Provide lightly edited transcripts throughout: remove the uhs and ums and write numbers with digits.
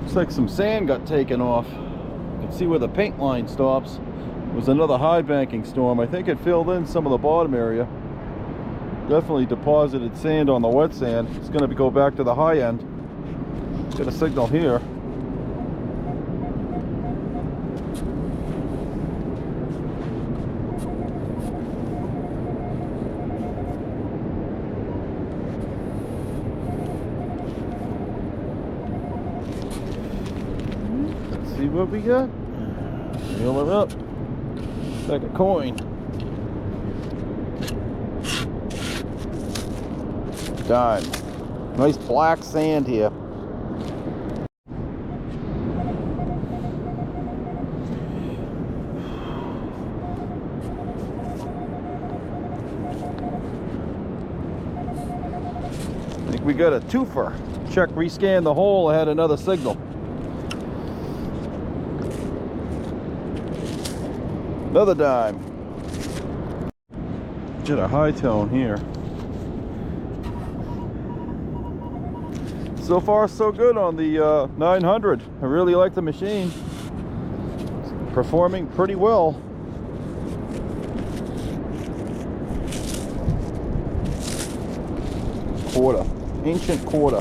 Looks like some sand got taken off. You can see where the paint line stops. It was another high banking storm. I think it filled in some of the bottom area. Definitely deposited sand on the wet sand. It's going to go back to the high end. Get a signal here. Let's see what we got. Reel it up. Like a coin. Dime. Nice black sand here. I think we got a twofer. Check, rescan the hole. I had another signal. Another dime. Get a high tone here. So far so good on the 900. I really like the machine. It's performing pretty well. Quarter. Ancient quarter.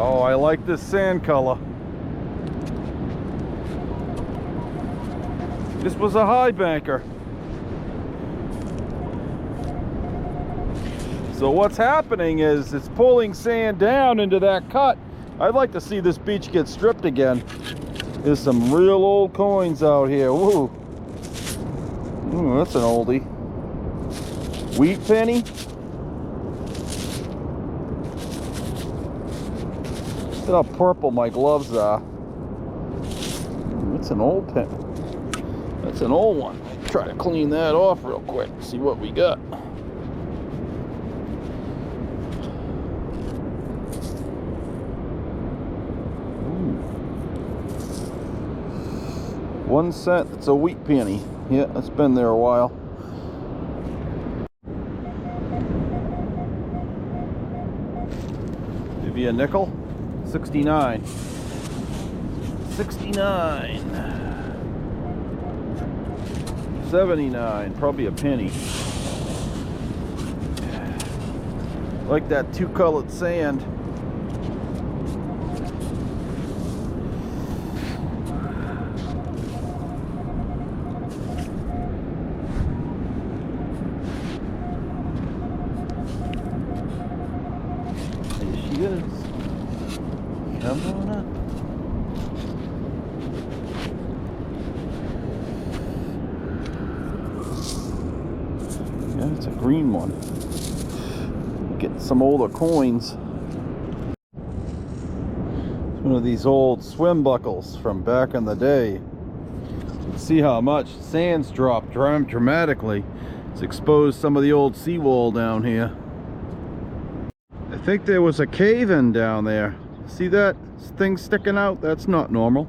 Oh, I like this sand color. This was a high banker. So what's happening is it's pulling sand down into that cut. I'd like to see this beach get stripped again. There's some real old coins out here. Woo. Ooh, that's an oldie. Wheat penny. Look how purple my gloves are. That's an old pen. That's an old one. Try to clean that off real quick. See what we got. Ooh. 1 cent. It's a wheat penny. Yeah, it's been there a while. Maybe a nickel. 69. 69. 79. Probably a penny. Like that two-colored sand. There she is. Come on up. Yeah, it's a green one. Get some older coins. It's one of these old swim buckles from back in the day. See how much sand's dropped dramatically. It's exposed some of the old seawall down here. I think there was a cave-in down there. See that thing sticking out? That's not normal.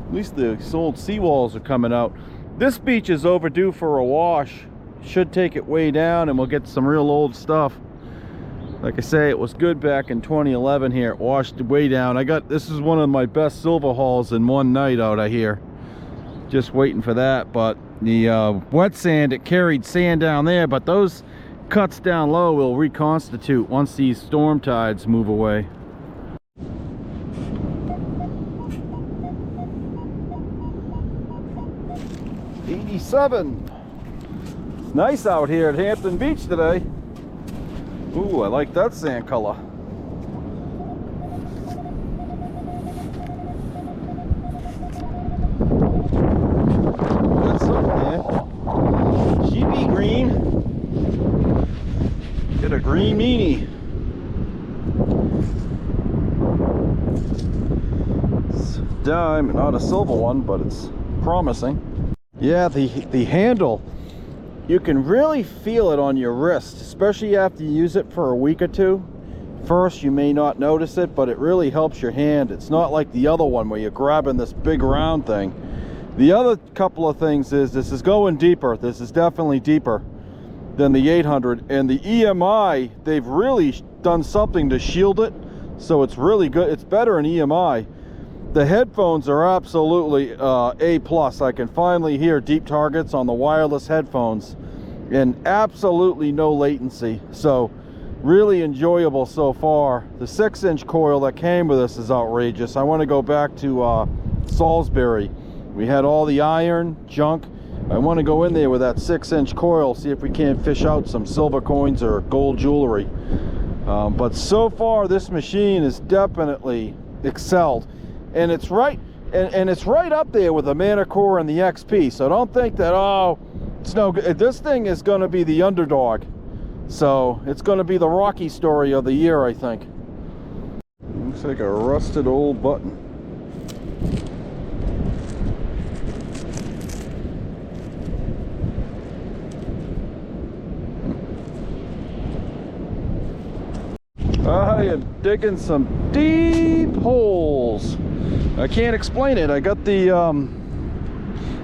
At least the old seawalls are coming out. This beach is overdue for a wash. Should take it way down and we'll get some real old stuff. Like I say, it was good back in 2011 here. It washed way down. This is one of my best silver hauls in one night out of here. Just waiting for that. But the wet sand, it carried sand down there, but those cuts down low will reconstitute once these storm tides move away. $87. It's nice out here at Hampton Beach today. Ooh, I like that sand color. That's up there. GB green. Get a green meanie. It's a dime, not a silver one, but it's promising. Yeah, the handle. you can really feel it on your wrist, especially after you use it for a week or two. First, you may not notice it, but it really helps your hand. It's not like the other one where you're grabbing this big round thing. The other couple of things is this is going deeper. This is definitely deeper than the 800. And the EMI, they've really done something to shield it, so it's really good. It's better in EMI. The headphones are absolutely A+. I can finally hear deep targets on the wireless headphones and absolutely no latency. So really enjoyable so far. The 6-inch coil that came with this is outrageous. I want to go back to Salisbury. We had all the iron junk. I want to go in there with that 6-inch coil, see if we can't fish out some silver coins or gold jewelry. But so far this machine is definitely excelled, and it's right and it's right up there with the Manicore and the XP. So don't think that, oh, it's no good. This thing is going to be the underdog, so it's going to be the Rocky story of the year, I think. Looks like a rusted old button. I am digging some deep holes. I can't explain it. I got the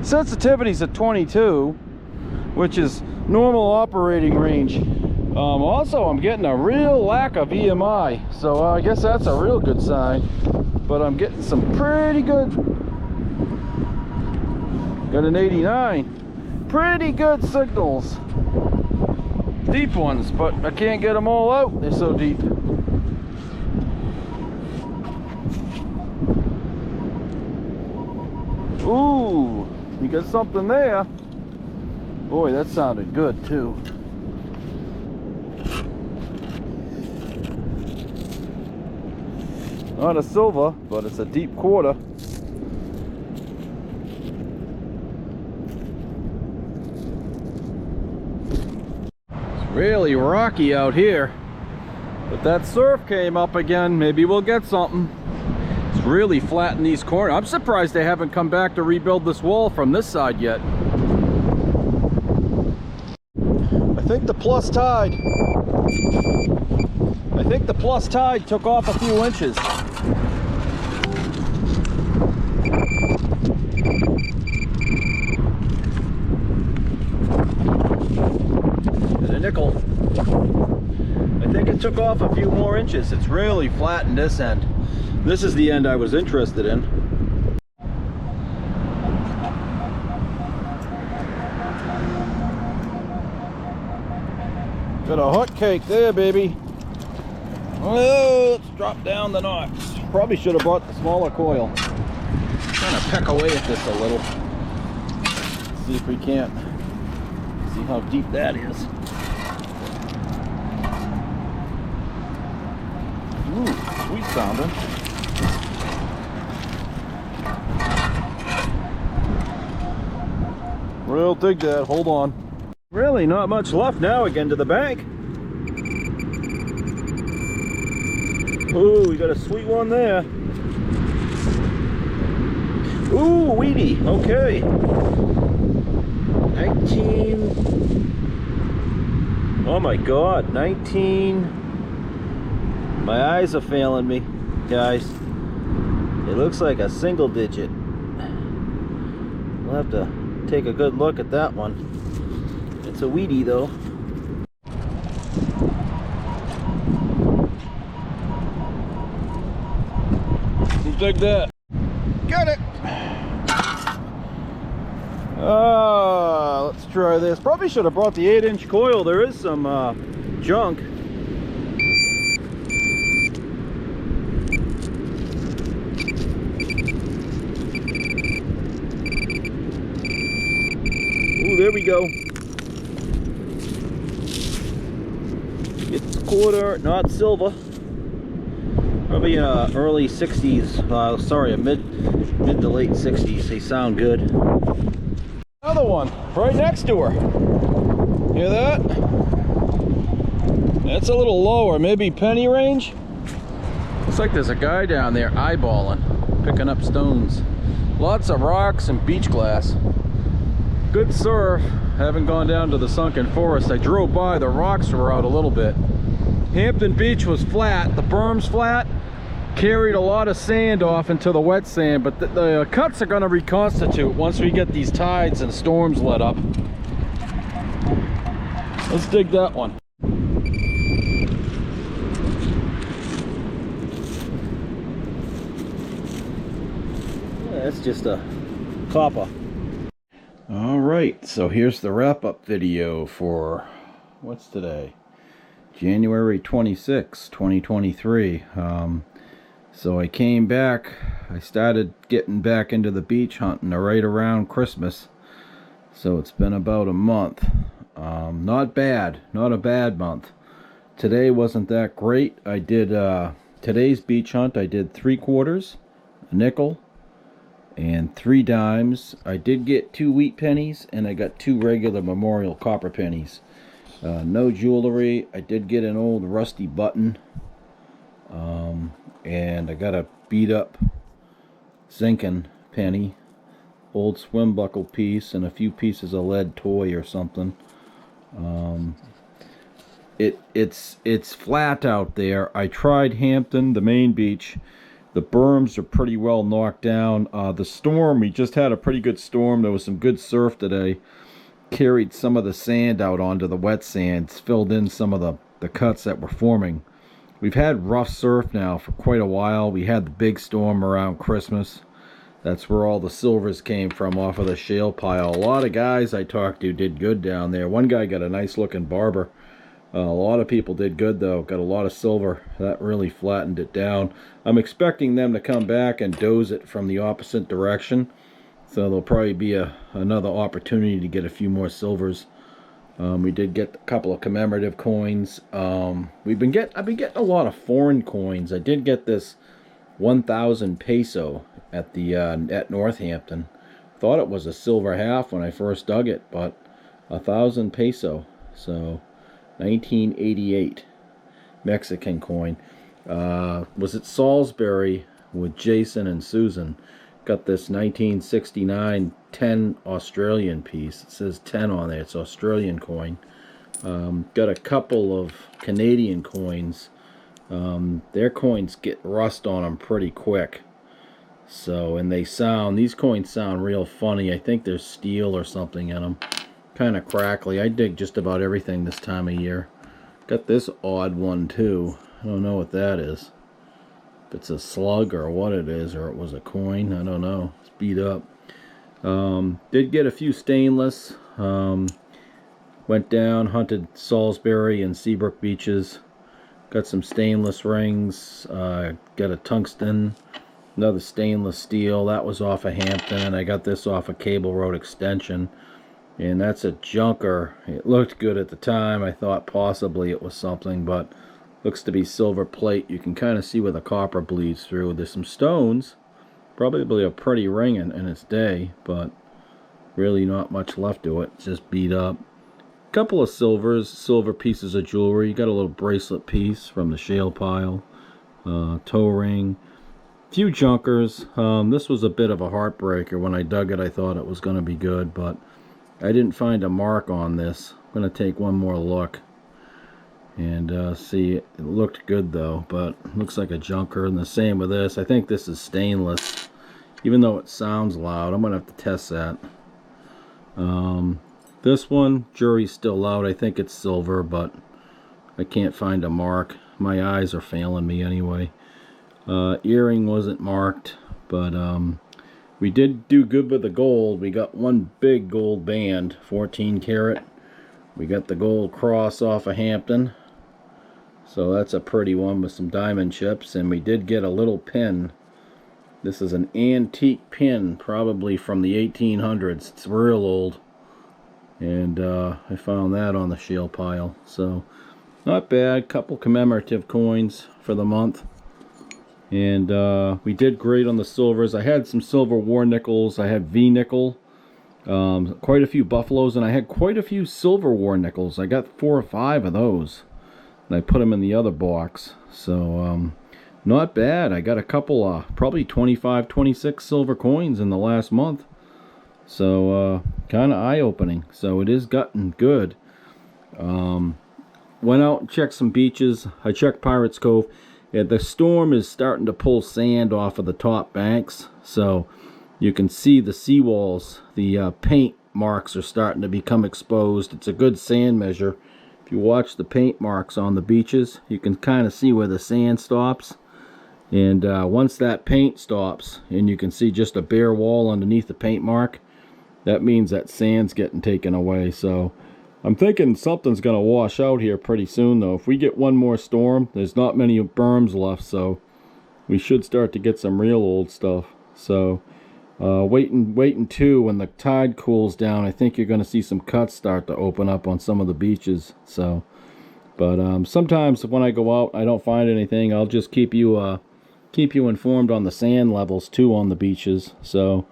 sensitivities at 22, which is normal operating range. Also, I'm getting a real lack of EMI, so I guess that's a real good sign. But I'm getting some pretty good. Got an 89. Pretty good signals. Deep ones, but I can't get them all out. They're so deep. Ooh, you got something there. Boy, that sounded good too. Not a silver, but it's a deep quarter. It's really rocky out here, but that surf came up again. Maybe we'll get something. It's really flat in these corners. I'm surprised they haven't come back to rebuild this wall from this side yet. I think the plus tide took off a few inches. And a nickel. I think it took off a few more inches. It's really flat in this end. This is the end I was interested in. Got a hot cake there, baby. Oh, let's drop down the knots. Probably should have brought the smaller coil. Trying to peck away at this a little. See if we can't see how deep that is. Ooh, sweet sounding. We'll dig that. Hold on. Really not much left now. Again to the bank. Ooh, we got a sweet one there. Ooh, weedy. Okay. 19. Oh my God, 19. My eyes are failing me, guys. It looks like a single digit. We'll have to take a good look at that one. It's a weedy though. Dig that. Got it. Let's try this. Probably should have brought the 8-inch coil. There is some junk. Ooh, there we go. It's quarter, not silver. Probably early 60s, sorry, a mid to late 60s. They sound good. Another one right next to her. Hear that? That's a little lower, maybe penny range. Looks like there's a guy down there eyeballing, picking up stones. Lots of rocks and beach glass. Good surf. Haven't gone down to the sunken forest. I drove by, the rocks were out a little bit. Hampton Beach was flat, the berm's flat, carried a lot of sand off into the wet sand, but the cuts are going to reconstitute once we get these tides and storms let up. Let's dig that one. Yeah, that's just a copper. All right, so here's the wrap-up video for, what's today? January 26, 2023. So I came back, I started getting back into the beach hunting right around Christmas. So it's been about a month. Not bad, not a bad month. Today wasn't that great. I did, today's beach hunt, I did 3/4, a nickel, and 3 dimes. I did get 2 wheat pennies, and I got 2 regular memorial copper pennies. No jewelry. I did get an old rusty button, and I got a beat up zinkin penny, old swim buckle piece, and a few pieces of lead toy or something. It's flat out there. I tried Hampton, the main beach. The berms are pretty well knocked down. The storm, we just had a pretty good storm. There was some good surf today. Carried some of the sand out onto the wet sand, filled in some of the cuts that were forming. We've had rough surf now for quite a while. We had the big storm around Christmas. That's where all the silvers came from, off of the shale pile. A lot of guys I talked to did good down there. One guy got a nice looking barber. A lot of people did good though. Got a lot of silver. That really flattened it down. I'm expecting them to come back and doze it from the opposite direction. So there'll probably be another opportunity to get a few more silvers. We did get a couple of commemorative coins. I've been getting a lot of foreign coins. I did get this 1,000 peso at Northampton. Thought it was a silver half when I first dug it, but 1,000 peso. So 1988 Mexican coin. Was it Salisbury with Jason and Susan? Got this 1969 10 Australian piece. It says 10 on there. It's Australian coin. Got a couple of Canadian coins. Their coins get rust on them pretty quick. So, and these coins sound real funny. I think there's steel or something in them. Kind of crackly. I dig just about everything this time of year. Got this odd one too. I don't know what that is. If it's a slug or what it is, or it was a coin, I don't know. It's beat up. Did get a few stainless. Went down, hunted Salisbury and Seabrook beaches. Got some stainless rings. Got a tungsten, another stainless steel. That was off of Hampton, and I got this off of Cable Road Extension. And that's a junker. It looked good at the time. I thought possibly it was something, but looks to be silver plate. You can kind of see where the copper bleeds through. There's some stones. Probably a pretty ring in its day, but really not much left to it. It's just beat up. A couple of silver pieces of jewelry. You got a little bracelet piece from the shale pile. Toe ring. Few junkers. This was a bit of a heartbreaker. When I dug it, I thought it was going to be good, but I didn't find a mark on this. I'm going to take one more look and see. It looked good though, but looks like a junker. And the same with this. I think this is stainless, even though it sounds loud. I'm going to have to test that. This one, jury's still out. I think it's silver, but I can't find a mark. My eyes are failing me anyway. Earring wasn't marked, but we did do good with the gold. We got one big gold band, 14 karat. We got the gold cross off of Hampton. So that's a pretty one with some diamond chips. And we did get a little pin. This is an antique pin, probably from the 1800s. It's real old. And I found that on the shale pile. So not bad. Couple commemorative coins for the month. And we did great on the silvers. I had some silver war nickels. I had V nickel, quite a few buffaloes, and I had quite a few silver war nickels. I got 4 or 5 of those, and I put them in the other box. So not bad. I got a couple, probably 25, 26 silver coins in the last month. So kind of eye-opening. So it is gotten good. Went out and checked some beaches. I checked Pirates Cove. Yeah, the storm is starting to pull sand off of the top banks, so you can see the seawalls. The paint marks are starting to become exposed. It's a good sand measure. If you watch the paint marks on the beaches, you can kind of see where the sand stops. And once that paint stops, and you can see just a bare wall underneath the paint mark, that means that sand's getting taken away. So I'm thinking something's going to wash out here pretty soon, though. If we get one more storm, there's not many berms left, so we should start to get some real old stuff. So waiting too, when the tide cools down, I think you're going to see some cuts start to open up on some of the beaches. So, but sometimes when I go out, I don't find anything. I'll just keep you informed on the sand levels too on the beaches. So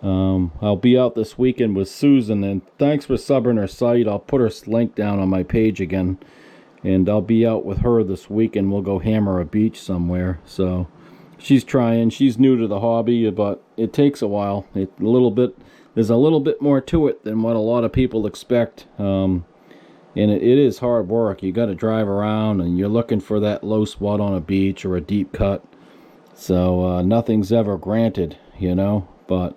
I'll be out this weekend with Susan, and thanks for subbing her site. I'll put her link down on my page again, and I'll be out with her this weekend. We'll go hammer a beach somewhere. So she's trying. She's new to the hobby, but it takes a while. There's a little bit more to it than what a lot of people expect. And it is hard work. You got to drive around, and you're looking for that low spot on a beach or a deep cut. So nothing's ever granted, but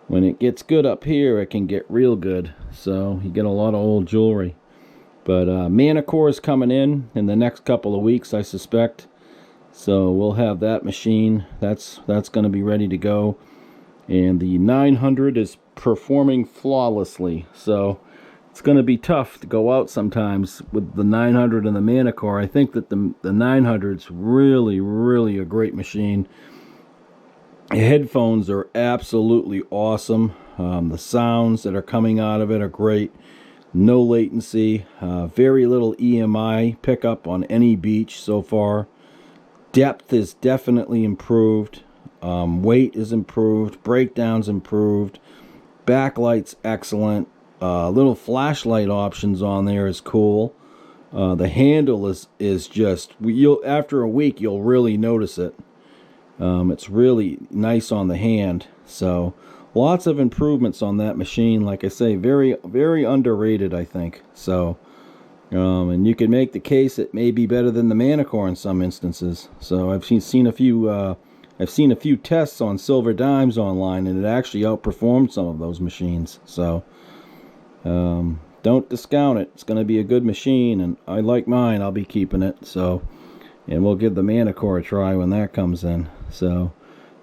when it gets good up here, it can get real good. So you get a lot of old jewelry. But Manicore is coming in the next couple of weeks, I suspect. So we'll have that machine. That's going to be ready to go. And the 900 is performing flawlessly. So it's going to be tough to go out sometimes with the 900 and the Manicore. I think that the 900's really, really a great machine. The headphones are absolutely awesome. The sounds that are coming out of it are great. No latency. Very little EMI pickup on any beach so far. Depth is definitely improved. Weight is improved. Breakdown's improved. Backlight's excellent. Little flashlight options on there is cool. The handle is just, after a week you'll really notice it. It's really nice on the hand. So lots of improvements on that machine. Like I say, very, very underrated, I think. So and you can make the case it may be better than the Manicore in some instances. So I've seen a few tests on silver dimes online, and it actually outperformed some of those machines. So don't discount it. It's going to be a good machine, and I like mine. I'll be keeping it. So, and we'll give the Manicore a try when that comes in. So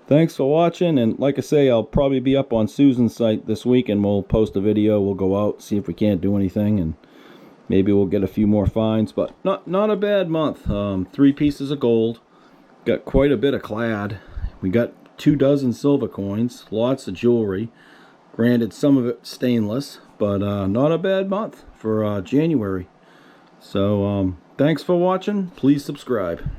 thanks for watching, and like I say, I'll probably be up on Susan's site this week, and we'll post a video. We'll go out, see if we can't do anything, and maybe we'll get a few more finds. But not a bad month. 3 pieces of gold, got quite a bit of clad. We got 24 silver coins, lots of jewelry. Granted, some of it stainless, but not a bad month for January. So thanks for watching. Please subscribe.